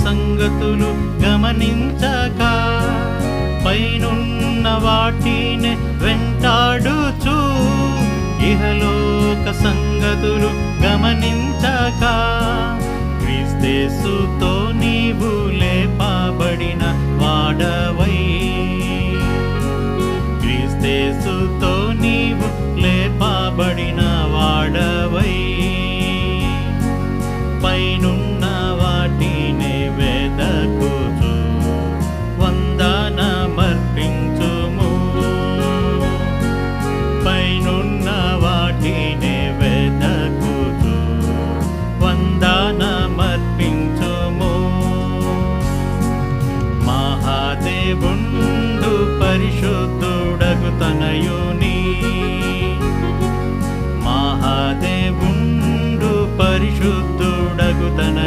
సంగతులు గమనించక పైనున్న వాటినే వెంటాడుచు ఇహలోక సంగతులు గమనించక క్రీస్తేసుతో నీవు లేపబడిన వాడవై క్రీస్తేసుతో నీవు లేపబడిన వాడవై పైనున్న వాటినే వెదకుచు వందనమర్పించుము పైనున్న వాటినే వెదకుచు వందనమర్పించుము మహాదేవుండు పరిశుద్ధుడగు తనయుని మహాదేవుండు పరిశుద్ధుడగు తనయుని